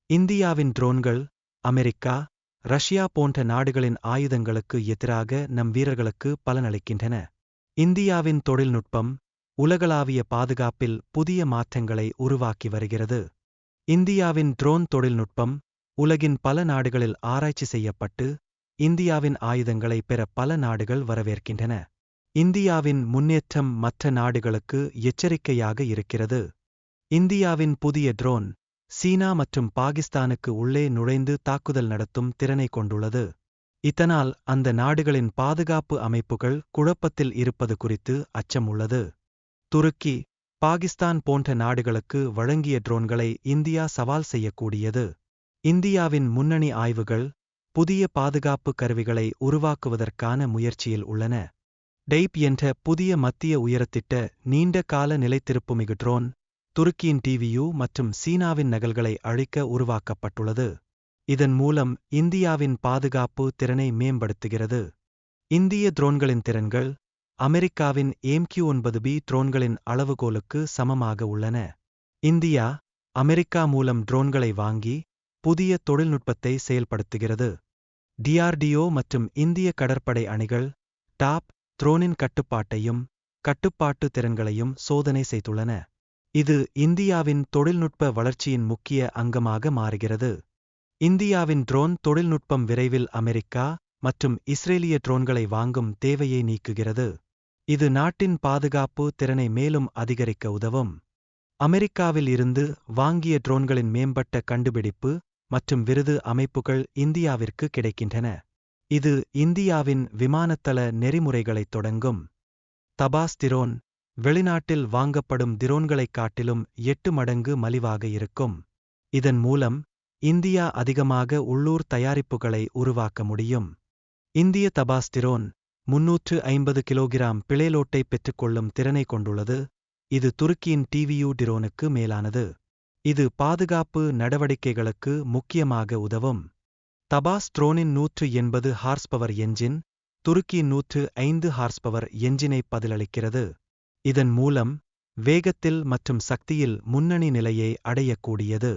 இந்தியாவின் ட்ரோன்கள் America, Russia போன்ற நாடுகளின் ஆயுதங்களுக்கு எதிராக நம் வீரர்களுக்கு பலனளிக்கின்றன. இந்தியாவின் தொழில்நுட்பம் உலகளாவிய பாதுகாப்பில் புதிய மாற்றங்களை உருவாக்கி வருகிறது. இந்தியாவின் ட்ரோன் தொழில்நுட்பம் உலகின் பல நாடுகளில் ஆராய்ச்சி செய்யப்பட்டு இந்தியாவின் ஆயுதங்களை பெற பல நாடுகள் வரவேற்கின்றன. இந்தியாவின் முன்னேற்றம் மற்ற நாடுகளுக்கு எச்சரிக்கையாக இருக்கிறது. இந்தியாவின் புதிய ட்ரோன் சீனா மற்றும் பாகிஸ்தானுக்கு உள்ளே நுழைந்து தாக்குதல் நடத்தும் திறனை கொண்டுள்ளது. இதனால் அந்த நாடுகளின் பாதுகாப்பு அமைப்புகள் குழப்பத்தில் இருப்பது குறித்து அச்சம் உள்ளது. துருக்கி, பாகிஸ்தான் போன்ற நாடுகளுக்கு வழங்கிய ட்ரோன்களை இந்தியா சவால் செய்யக்கூடியது. இந்தியாவின் முன்னணி ஆய்வுகள் புதிய பாதுகாப்பு கருவிகளை உருவாக்குவதற்கான முயற்சியில் உள்ளன. டெய்ப் என்ற புதிய மத்திய உயரத்திட்ட நீண்ட கால நிலைத்திருப்புமிகு ட்ரோன் துருக்கியின் டிவியு மற்றும் சீனாவின் நகல்களை அழிக்க உருவாக்கப்பட்டுள்ளது. இதன் மூலம் இந்தியாவின் பாதுகாப்பு திறனை மேம்படுத்துகிறது. இந்திய ட்ரோன்களின் திறன்கள் அமெரிக்காவின் MQ-9B ட்ரோன்களின் அளவுகோலுக்கு சமமாக உள்ளன. இந்தியா அமெரிக்கா மூலம் ட்ரோன்களை வாங்கி புதிய தொழில்நுட்பத்தை செயல்படுத்துகிறது. DRDO மற்றும் இந்திய கடற்படை அணிகள் டாப் ட்ரோனின் கட்டுப்பாட்டையும் கட்டுப்பாட்டு திறன்களையும் சோதனை செய்துள்ளன. இது இந்தியாவின் தொழில்நுட்ப வளர்ச்சியின் முக்கிய அங்கமாக மாறுகிறது. இந்தியாவின் ட்ரோன் தொழில்நுட்பம் விரைவில் அமெரிக்கா மற்றும் இஸ்ரேலிய ட்ரோன்களை வாங்கும் தேவையை நீக்குகிறது. இது நாட்டின் பாதுகாப்பு திறனை மேலும் அதிகரிக்க உதவும். அமெரிக்காவில் இருந்து வாங்கிய ட்ரோன்களின் மேம்பட்ட கண்டுபிடிப்பு மற்றும் விருது அமைப்புகள் இந்தியாவிற்கு கிடைக்கின்றன. இது இந்தியாவின் விமானத்தள நெறிமுறைகளைத் தொடங்கும். தபாஸ் திரோன் வெளிநாட்டில் வாங்கப்படும் திரோன்களைக் காட்டிலும் 8 மடங்கு மலிவாக இருக்கும். இதன் மூலம் இந்தியா அதிகமாக உள்ளூர் தயாரிப்புகளை உருவாக்க முடியும். இந்திய தபாஸ் திரோன் 350 கிலோகிராம் பிளேலோட்டை பெற்றுக்கொள்ளும் திறனை கொண்டுள்ளது. இது துருக்கியின் டிவியு டிரோனுக்கு மேலானது. இது பாதுகாப்பு நடவடிக்கைகளுக்கு முக்கியமாக உதவும். தபாஸ் ட்ரோனின் 180 ஹார்ஸ்பவர் என்ஜின் துருக்கியின் 105 ஹார்ஸ்பவர் என்ஜினை பதிலளிக்கிறது. இதன் மூலம் வேகத்தில் மற்றும் சக்தியில் முன்னணி நிலையை அடையக்கூடியது.